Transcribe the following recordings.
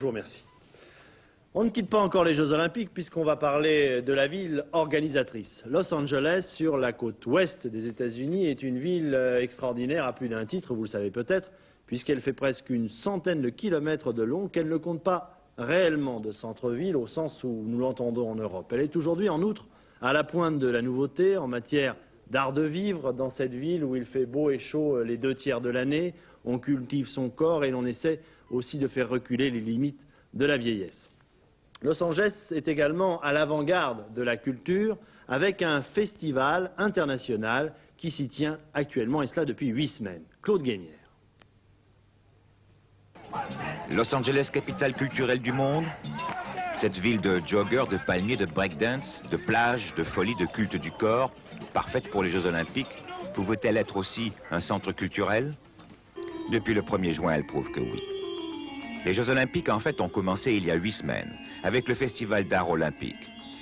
Bonjour, merci. On ne quitte pas encore les Jeux Olympiques puisqu'on va parler de la ville organisatrice. Los Angeles, sur la côte ouest des États-Unis, est une ville extraordinaire à plus d'un titre, vous le savez peut-être, puisqu'elle fait presque une centaine de kilomètres de long, qu'elle ne compte pas réellement de centre-ville au sens où nous l'entendons en Europe. Elle est aujourd'hui, en outre, à la pointe de la nouveauté en matière d'art de vivre dans cette ville où il fait beau et chaud les 2 tiers de l'année. On cultive son corps et l'on essaie aussi de faire reculer les limites de la vieillesse. Los Angeles est également à l'avant-garde de la culture avec un festival international qui s'y tient actuellement, et cela depuis 8 semaines. Claude Guénière. Los Angeles, capitale culturelle du monde. Cette ville de joggers, de palmiers, de breakdance, de plages, de folie, de culte du corps, parfaite pour les Jeux Olympiques, pouvait-elle être aussi un centre culturel? Depuis le 1er juin, elle prouve que oui. Les Jeux Olympiques, en fait, ont commencé il y a 8 semaines, avec le Festival d'art olympique.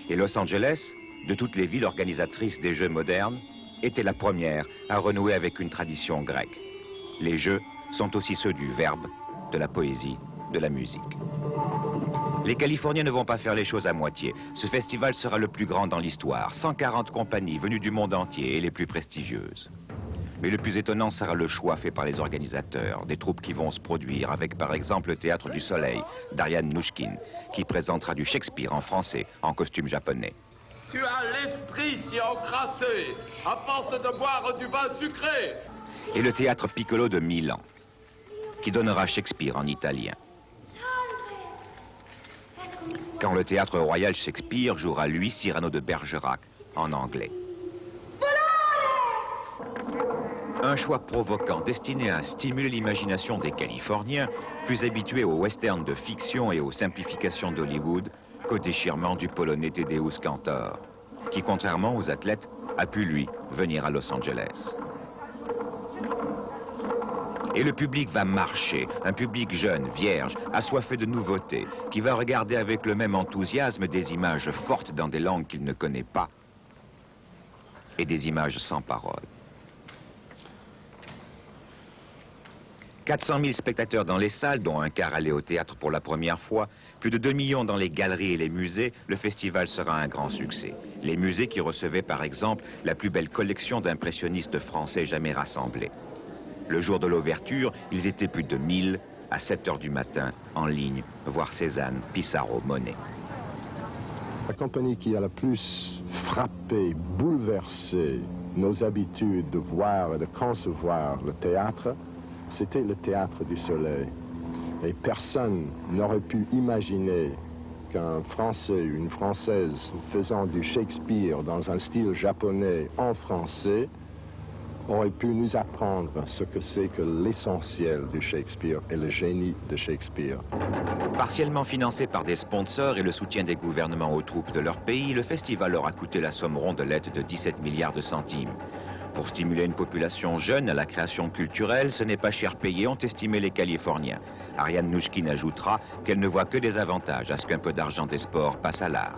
Et Los Angeles, de toutes les villes organisatrices des Jeux modernes, était la première à renouer avec une tradition grecque. Les Jeux sont aussi ceux du verbe, de la poésie, de la musique. Les Californiens ne vont pas faire les choses à moitié. Ce festival sera le plus grand dans l'histoire. 140 compagnies venues du monde entier et les plus prestigieuses. Mais le plus étonnant sera le choix fait par les organisateurs, des troupes qui vont se produire, avec par exemple le Théâtre du Soleil, d'Ariane Mnouchkine, qui présentera du Shakespeare en français, en costume japonais. Tu as l'esprit si encrassé, à force de boire du vin sucré. Et le Théâtre Piccolo de Milan, qui donnera Shakespeare en italien. Quand le Théâtre Royal Shakespeare jouera lui Cyrano de Bergerac en anglais. Un choix provoquant destiné à stimuler l'imagination des Californiens, plus habitués aux westerns de fiction et aux simplifications d'Hollywood qu'au déchirement du Polonais Tadeusz Kantor, qui, contrairement aux athlètes, a pu, lui, venir à Los Angeles. Et le public va marcher, un public jeune, vierge, assoiffé de nouveautés, qui va regarder avec le même enthousiasme des images fortes dans des langues qu'il ne connaît pas, et des images sans parole. 400 000 spectateurs dans les salles, dont un quart allaient au théâtre pour la première fois, plus de 2 millions dans les galeries et les musées, le festival sera un grand succès. Les musées qui recevaient par exemple la plus belle collection d'impressionnistes français jamais rassemblés. Le jour de l'ouverture, ils étaient plus de 1000 à 7 h du matin, en ligne, voir Cézanne, Pissarro, Monet. La compagnie qui a le plus frappé, bouleversé nos habitudes de voir et de concevoir le théâtre, c'était le Théâtre du Soleil. Et personne n'aurait pu imaginer qu'un Français ou une Française faisant du Shakespeare dans un style japonais en français aurait pu nous apprendre ce que c'est que l'essentiel de Shakespeare et le génie de Shakespeare. Partiellement financé par des sponsors et le soutien des gouvernements aux troupes de leur pays, le festival leur a coûté la somme rondelette de 17 milliards de centimes. Pour stimuler une population jeune à la création culturelle, ce n'est pas cher payé, ont estimé les Californiens. Ariane Mnouchkine ajoutera qu'elle ne voit que des avantages à ce qu'un peu d'argent des sports passe à l'art.